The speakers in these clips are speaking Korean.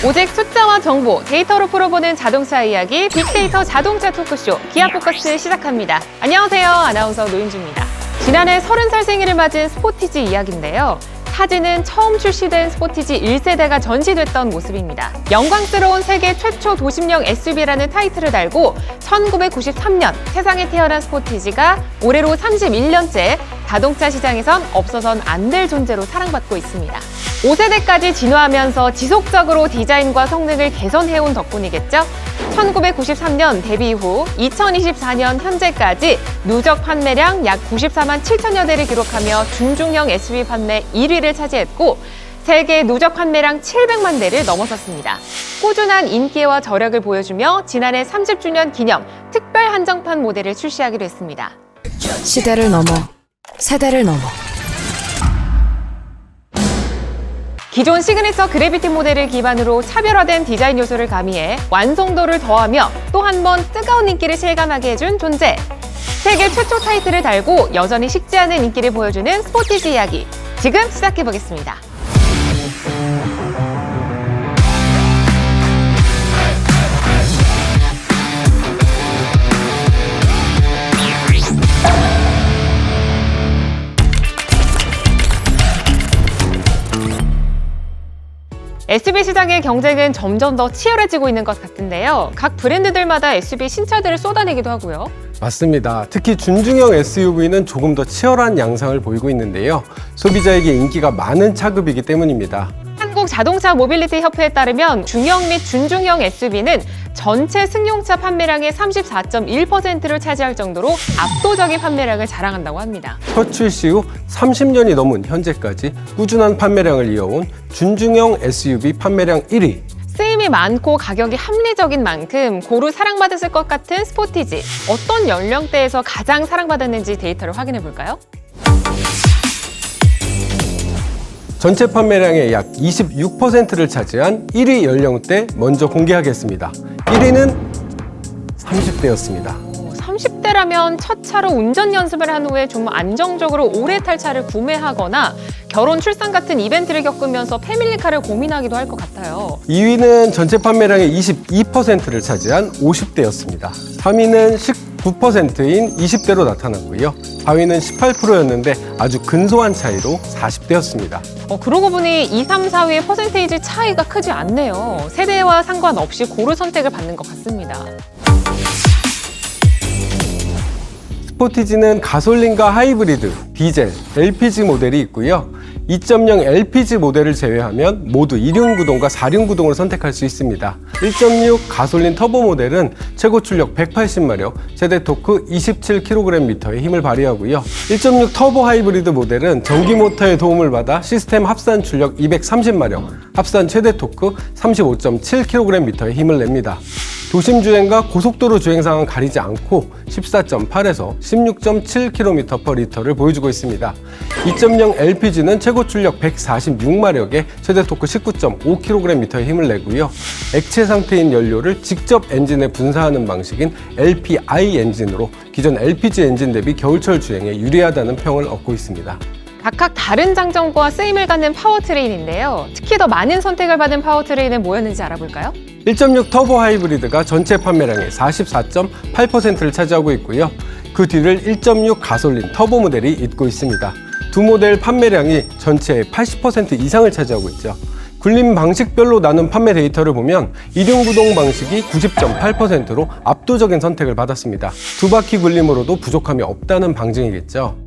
오직 숫자와 정보, 데이터로 풀어보는 자동차 이야기 빅데이터 자동차 토크쇼 기아포커스 시작합니다. 안녕하세요. 아나운서 노윤주입니다. 지난해 30살 생일을 맞은 스포티지 이야기인데요. 사진은 처음 출시된 스포티지 1세대가 전시됐던 모습입니다. 영광스러운 세계 최초 도심형 SUV라는 타이틀을 달고 1993년 세상에 태어난 스포티지가 올해로 31년째 자동차 시장에선 없어선 안 될 존재로 사랑받고 있습니다. 5세대까지 진화하면서 지속적으로 디자인과 성능을 개선해온 덕분이겠죠? 1993년 데뷔 이후 2024년 현재까지 누적 판매량 약 94만 7천여 대를 기록하며 중중형 SUV 판매 1위를 차지했고 세계 누적 판매량 700만 대를 넘어섰습니다. 꾸준한 인기와 저력을 보여주며 지난해 30주년 기념 특별 한정판 모델을 출시하기로 했습니다. 시대를 넘어 세대를 넘어 기존 시그니처 그래비티 모델을 기반으로 차별화된 디자인 요소를 가미해 완성도를 더하며 또 한 번 뜨거운 인기를 실감하게 해준 존재. 세계 최초 타이틀을 달고 여전히 식지 않은 인기를 보여주는 스포티지 이야기. 지금 시작해보겠습니다. SUV 시장의 경쟁은 점점 더 치열해지고 있는 것 같은데요. 각 브랜드들마다 SUV 신차들을 쏟아내기도 하고요. 맞습니다. 특히 준중형 SUV는 조금 더 치열한 양상을 보이고 있는데요. 소비자에게 인기가 많은 차급이기 때문입니다. 한국자동차 모빌리티 협회에 따르면 중형 및 준중형 SUV는 전체 승용차 판매량의 34.1%를 차지할 정도로 압도적인 판매량을 자랑한다고 합니다. 첫 출시 후 30년이 넘은 현재까지 꾸준한 판매량을 이어온 준중형 SUV 판매량 1위. 쓰임이 많고 가격이 합리적인 만큼 고루 사랑받았을 것 같은 스포티지. 어떤 연령대에서 가장 사랑받았는지 데이터를 확인해 볼까요? 전체 판매량의 약 26%를 차지한 1위 연령대 먼저 공개하겠습니다. 1위는 30대였습니다. 30대라면 첫 차로 운전 연습을 한 후에 좀 안정적으로 오래 탈 차를 구매하거나 결혼, 출산 같은 이벤트를 겪으면서 패밀리카를 고민하기도 할 것 같아요. 2위는 전체 판매량의 22%를 차지한 50대였습니다. 3위는 19%인 20대로 나타났고요. 4위는 18%였는데 아주 근소한 차이로 40대였습니다. 그러고 보니 2, 3, 4위의 퍼센테이지 차이가 크지 않네요. 세대와 상관없이 고루 선택을 받는 것 같습니다. 스포티지는 가솔린과 하이브리드, 디젤, LPG 모델이 있고요. 2.0 LPG 모델을 제외하면 모두 2륜구동과 4륜구동을 선택할 수 있습니다. 1.6 가솔린 터보 모델은 최고 출력 180마력, 최대 토크 27kgm의 힘을 발휘하고요. 1.6 터보 하이브리드 모델은 전기 모터의 도움을 받아 시스템 합산 출력 230마력, 합산 최대 토크 35.7kgm의 힘을 냅니다. 도심 주행과 고속도로 주행 상황 가리지 않고 14.8에서 16.7km/L를 보여주고 있습니다. 2.0 LPG는 최고 출력 146마력에 최대 토크 19.5kgm의 힘을 내고요. 액체 상태인 연료를 직접 엔진에 분사하는 방식인 LPI 엔진으로 기존 LPG 엔진 대비 겨울철 주행에 유리하다는 평을 얻고 있습니다. 각각 다른 장점과 쓰임을 갖는 파워트레인인데요. 특히 더 많은 선택을 받은 파워트레인은 뭐였는지 알아볼까요? 1.6 터보 하이브리드가 전체 판매량의 44.8%를 차지하고 있고요. 그 뒤를 1.6 가솔린 터보 모델이 잇고 있습니다. 두 모델 판매량이 전체의 80% 이상을 차지하고 있죠. 굴림 방식별로 나눈 판매 데이터를 보면 2륜구동 방식이 90.8%로 압도적인 선택을 받았습니다. 두 바퀴 굴림으로도 부족함이 없다는 방증이겠죠.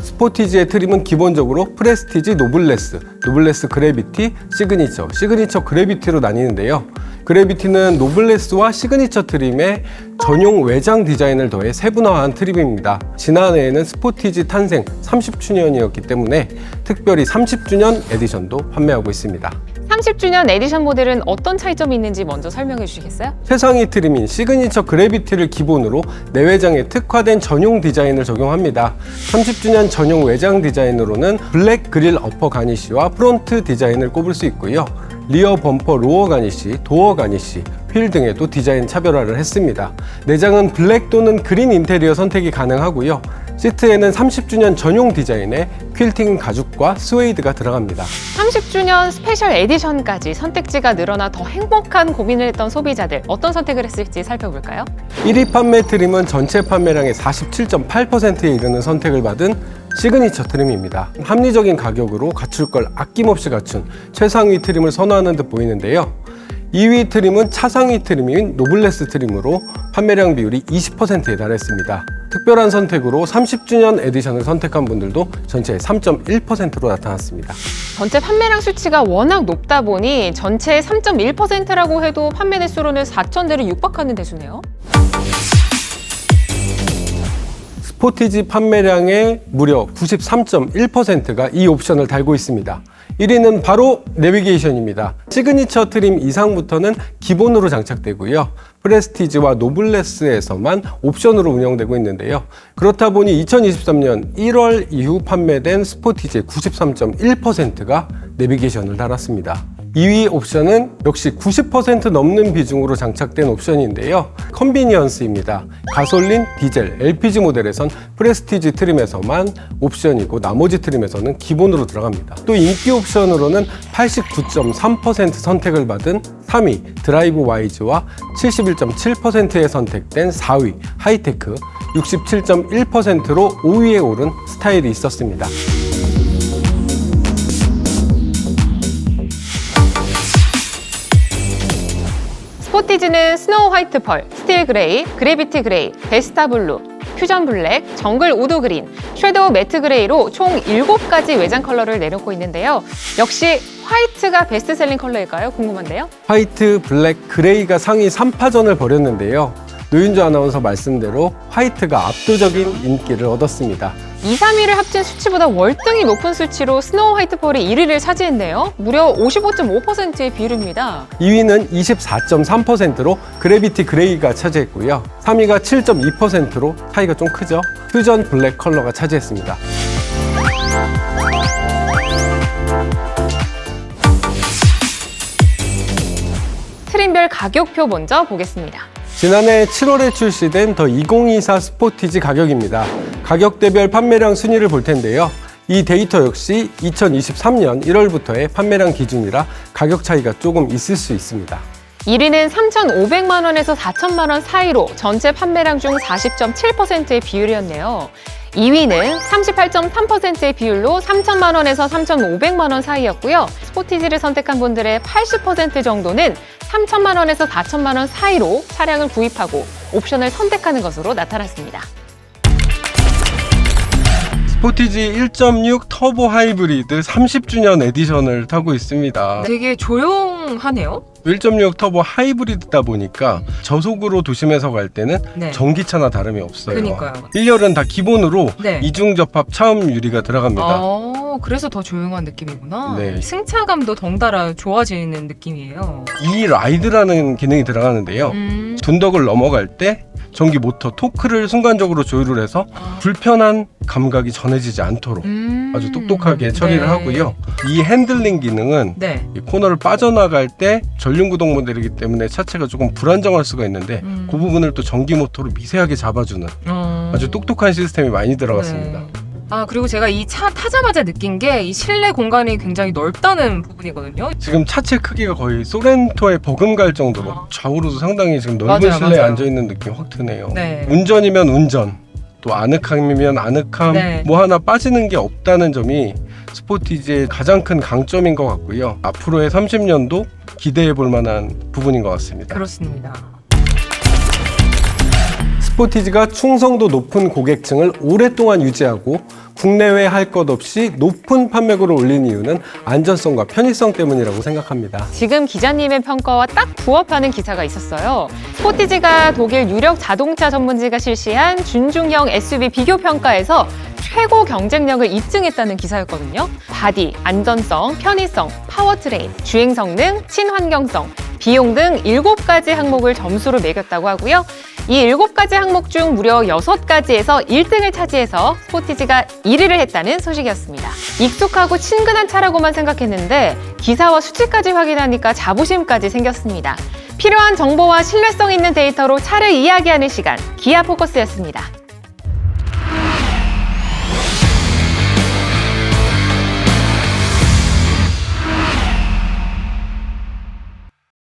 스포티지의 트림은 기본적으로 프레스티지 노블레스, 노블레스 그래비티, 시그니처 그래비티로 나뉘는데요. 그래비티는 노블레스와 시그니처 트림에 전용 외장 디자인을 더해 세분화한 트림입니다. 지난해에는 스포티지 탄생 30주년이었기 때문에 특별히 30주년 에디션도 판매하고 있습니다. 30주년 에디션 모델은 어떤 차이점이 있는지 먼저 설명해 주시겠어요? 최상위 트림인 시그니처 그래비티를 기본으로 내외장에 특화된 전용 디자인을 적용합니다. 30주년 전용 외장 디자인으로는 블랙 그릴 어퍼 가니쉬와 프론트 디자인을 꼽을 수 있고요. 리어 범퍼 로어 가니쉬, 도어 가니쉬, 휠 등에도 디자인 차별화를 했습니다. 내장은 블랙 또는 그린 인테리어 선택이 가능하고요. 시트에는 30주년 전용 디자인의 퀼팅 가죽과 스웨이드가 들어갑니다. 30주년 스페셜 에디션까지 선택지가 늘어나 더 행복한 고민을 했던 소비자들, 어떤 선택을 했을지 살펴볼까요? 1위 판매 트림은 전체 판매량의 47.8%에 이르는 선택을 받은 시그니처 트림입니다. 합리적인 가격으로 갖출 걸 아낌없이 갖춘 최상위 트림을 선호하는 듯 보이는데요. 2위 트림은 차상위 트림인 노블레스 트림으로 판매량 비율이 20%에 달했습니다. 특별한 선택으로 30주년 에디션을 선택한 분들도 전체의 3.1%로 나타났습니다. 전체 판매량 수치가 워낙 높다 보니 전체의 3.1%라고 해도 판매 대수로는 4,000대를 육박하는 대수네요. 스포티지 판매량의 무려 93.1%가 이 옵션을 달고 있습니다. 1위는 바로 내비게이션입니다. 시그니처 트림 이상부터는 기본으로 장착되고요. 프레스티지와 노블레스에서만 옵션으로 운영되고 있는데요. 그렇다 보니 2023년 1월 이후 판매된 스포티지의 93.1%가 내비게이션을 달았습니다. 2위 옵션은 역시 90% 넘는 비중으로 장착된 옵션인데요. 컨비니언스입니다. 가솔린, 디젤, LPG 모델에선 프레스티지 트림에서만 옵션이고 나머지 트림에서는 기본으로 들어갑니다. 또 인기 옵션으로는 89.3% 선택을 받은 3위 드라이브 와이즈와 71.7%에 선택된 4위 하이테크, 67.1%로 5위에 오른 스타일이 있었습니다. 스포티지는 스노우 화이트 펄, 스틸 그레이, 그래비티 그레이, 베스타 블루, 퓨전 블랙, 정글 우드 그린, 섀도우 매트 그레이로 총 7가지 외장 컬러를 내놓고 있는데요. 역시 화이트가 베스트셀링 컬러일까요? 궁금한데요. 화이트, 블랙, 그레이가 상위 3파전을 벌였는데요. 노윤주 아나운서 말씀대로 화이트가 압도적인 인기를 얻었습니다. 2, 3위를 합친 수치보다 월등히 높은 수치로 스노우 화이트 펄이 1위를 차지했네요. 무려 55.5%의 비율입니다. 2위는 24.3%로 그래비티 그레이가 차지했고요. 3위가 7.2%로 차이가 좀 크죠. 퓨전 블랙 컬러가 차지했습니다. 트림별 가격표 먼저 보겠습니다. 지난해 7월에 출시된 더 2024 스포티지 가격입니다. 가격대별 판매량 순위를 볼 텐데요. 이 데이터 역시 2023년 1월부터의 판매량 기준이라 가격 차이가 조금 있을 수 있습니다. 1위는 3,500만 원에서 4,000만 원 사이로 전체 판매량 중 40.7%의 비율이었네요. 2위는 38.3%의 비율로 3,000만 원에서 3,500만 원 사이였고요. 스포티지를 선택한 분들의 80% 정도는 3,000만 원에서 4,000만 원 사이로 차량을 구입하고 옵션을 선택하는 것으로 나타났습니다. 스포티지 1.6 터보 하이브리드 30주년 에디션을 타고 있습니다. 되게 조용하네요. 1.6 터보 하이브리드다 보니까 저속으로 도심에서 갈 때는 네. 전기차나 다름이 없어요. 그러니까요. 1열은 다 기본으로 네. 이중접합 차음 유리가 들어갑니다. 그래서 더 조용한 느낌이구나. 네. 승차감도 덩달아 좋아지는 느낌이에요. 이 라이드라는 기능이 들어가는데요. 둔덕을 넘어갈 때 전기 모터 토크를 순간적으로 조율을 해서 불편한 감각이 전해지지 않도록 아주 똑똑하게 처리를 네. 하고요. 이 핸들링 기능은 네. 이 코너를 빠져나갈 때 전륜구동 모델이기 때문에 차체가 조금 불안정할 수가 있는데 그 부분을 또 전기 모터로 미세하게 잡아주는 아주 똑똑한 시스템이 많이 들어갔습니다. 네. 그리고 제가 이 차 타자마자 느낀 게 이 실내 공간이 굉장히 넓다는 부분이거든요. 지금 차체 크기가 거의 소렌토에 버금갈 정도로 좌우로도 상당히 지금 넓은 맞아요, 실내에 맞아요. 앉아있는 느낌이 확 드네요. 네. 운전이면 운전, 또 아늑함이면 아늑함, 네. 뭐 하나 빠지는 게 없다는 점이 스포티지의 가장 큰 강점인 것 같고요. 앞으로의 30년도 기대해 볼 만한 부분인 것 같습니다. 그렇습니다. 스포티지가 충성도 높은 고객층을 오랫동안 유지하고 국내외 할 것 없이 높은 판매고를 올린 이유는 안전성과 편의성 때문이라고 생각합니다. 지금 기자님의 평가와 딱 부합하는 기사가 있었어요. 스포티지가 독일 유력 자동차 전문지가 실시한 준중형 SUV 비교 평가에서 최고 경쟁력을 입증했다는 기사였거든요. 바디, 안전성, 편의성, 파워트레인, 주행 성능, 친환경성, 비용 등 7가지 항목을 점수로 매겼다고 하고요. 이 7가지 항목 중 무려 6가지에서 1등을 차지해서 스포티지가 1위를 했다는 소식이었습니다. 익숙하고 친근한 차라고만 생각했는데 기사와 수치까지 확인하니까 자부심까지 생겼습니다. 필요한 정보와 신뢰성 있는 데이터로 차를 이야기하는 시간, 기아 포커스였습니다.